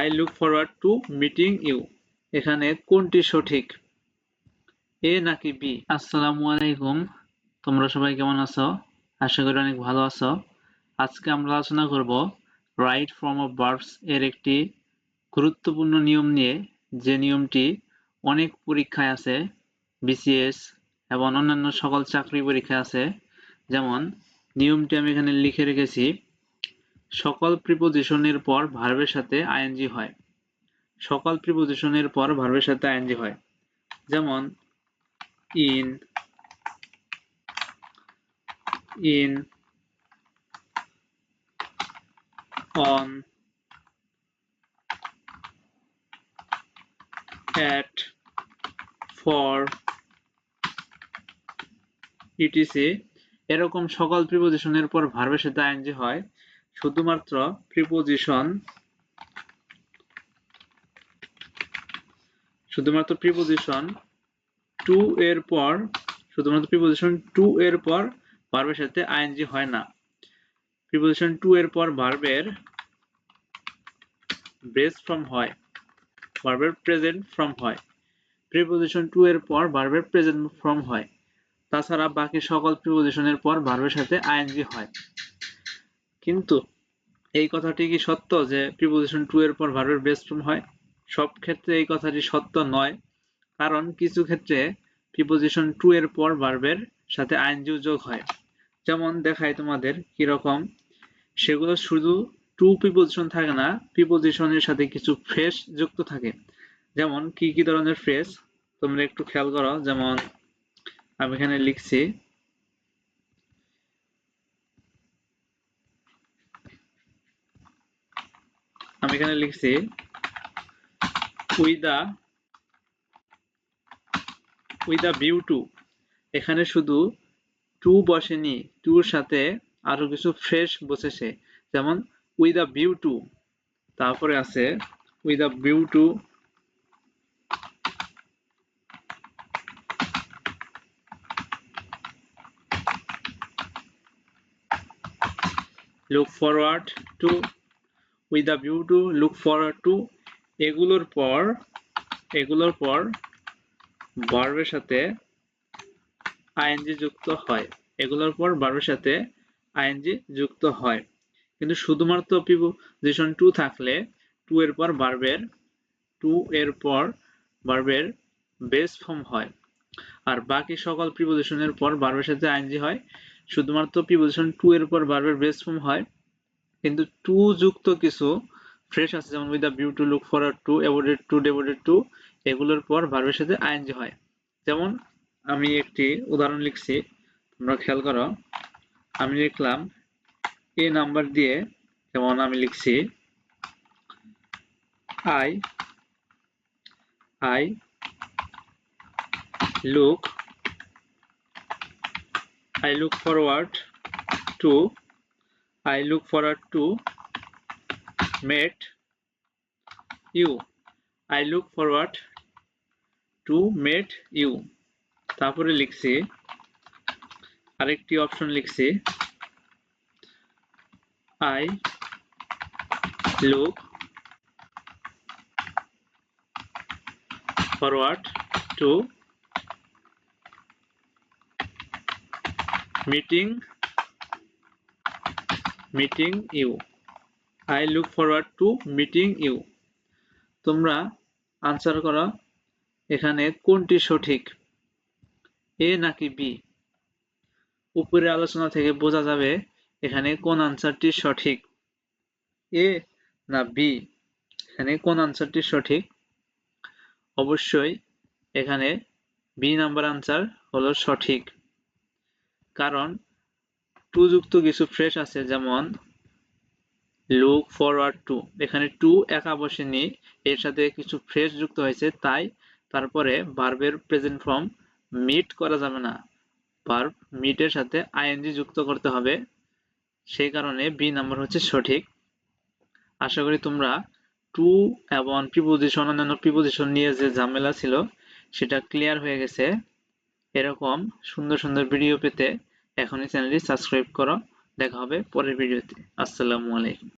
I look forward to meeting you, এখানে কোনটি সঠিক, এ নাকি বি? আসসালামু আলাইকুম, তোমরা সবাই কেমন আছো? আশা করি অনেক ভালো আছো। আজকে আমরা আলোচনা করব রাইট ফর্ম অফ ভার্বস এর একটি গুরুত্বপূর্ণ নিয়ম নিয়ে, যে নিয়মটি অনেক পরীক্ষায় আছে, বিসিএস এবং অন্যান্য সকল চাকরি পরীক্ষায় আছে। যেমন নিয়মটি আমি এখানে লিখে রেখেছি, সকল প্রিপোজিশনের পর ভার্বের সাথে আইএনজি হয়। সকল প্রিপোজিশনের পর ভার্বের সাথে আইএনজি হয়, যেমন in, on, at, for, etc. এরকম সকল প্রিপোজিশনের পর ভার্বের সাথে আইএনজি হয়। শুধুমাত্র প্রিপোজিশন টু এর পর ভার্বের সাথে আইএনজি হয় না। প্রিপোজিশন টু এর পর ভার্বের বেস ফর্ম হয়, ভার্বের প্রেজেন্ট ফর্ম হয়। প্রিপোজিশন টু এর পর ভার্বের প্রেজেন্ট ফর্ম হয়। তাছাড়া বাকি সকল প্রিপোজিশনের পর ভার্বের সাথে আইএনজি হয়। কিন্তু এই কথাটি কি সত্য যে প্রিপোজিশন টু এর পর ভার্বের বেস ফর্ম হয়? সব ক্ষেত্রে এই কথাটি সত্য নয়, কারণ কিছু ক্ষেত্রে প্রিপোজিশন টু এর পর ভার্বের সাথে আইএনজি যোগ হয়। যেমন দেখাই তোমাদের কিরকম, সেগুলো শুধু টু প্রিপোজিশন থাকে না, প্রিপোজিশনের সাথে কিছু ফ্রেজ যুক্ত থাকে। যেমন কি কি ধরনের ফ্রেজ তোমরা একটু খেয়াল করো। যেমন আমি এখানে লিখছি, উইথ আ ভিউ টু। এখানে শুধু টু বসেনি, টুর সাথে আরো কিছু ফ্রেশ বসেছে। যেমন উইথ আ ভিউ টু, তারপরে আছে with a view to look forward two, with a view to look forward two. এগুলোর পর ভার্বের সাথে আইএনজি যুক্ত হয়। কিন্তু শুধুমাত্র প্রিপোজিশন টু থাকলে টু এর পর ভার্বের বেস ফর্ম হয়, আর বাকি সকল প্রিপোজিশনের পর ভার্বের সাথে আইএনজি হয়। শুধুমাত্র প্রিপোজিশন টু এর পর ভার্বের বেস ফর্ম হয়, কিন্তু টু যুক্ত কিছু ফ্রেজ আছে, যেমন with the view to, look forward to, avoided to, devoted to, এগুলোর পর ভার্বের সাথে আইএনজি হয়। যেমন আমি একটি উদাহরণ লিখছি, তোমরা খেয়াল করো। আমি লিখলাম এ নাম্বার দিয়ে, যেমন আমি লিখছি I look forward to met you, I look forward to met you. তারপরে লিখছি, আরেকটি অপশন লিখছি, I look forward to meeting you, I look forward to meeting you. তোমরা আনসার করো, এখানে কোনটি সঠিক, এ নাকি বি? উপরে আলোচনা থেকে বোঝা যাবে এখানে কোন আনসারটি সঠিক, এ না বি। এখানে কোন আনসারটি সঠিক? অবশ্যই এখানে বি নাম্বার আনসার হলো সঠিক, কারণ টু যুক্ত কিছু ফ্রেজ আছে, যেমন লুক ফরওয়ার্ড টু, এখানে টু একা বসেনি, এর সাথে কিছু ফ্রেজ যুক্ত হয়েছে, তাই তারপরে ভার্বের প্রেজেন্ট ফর্ম মিট করা যাবে না, ভার্ব মিটের সাথে আইএনজি যুক্ত করতে হবে। সেই কারণে বি নাম্বার হচ্ছে সঠিক। আশা করি তোমরা টু এবং প্রিপোজিশন, অন্যান্য প্রিপোজিশন নিয়ে যে ঝামেলা ছিল সেটা ক্লিয়ার হয়ে গেছে। এরকম সুন্দর সুন্দর ভিডিও পেতে এখনই চ্যানেলটি সাবস্ক্রাইব করো। দেখা হবে পরের ভিডিওতে। আসসালামু আলাইকুম।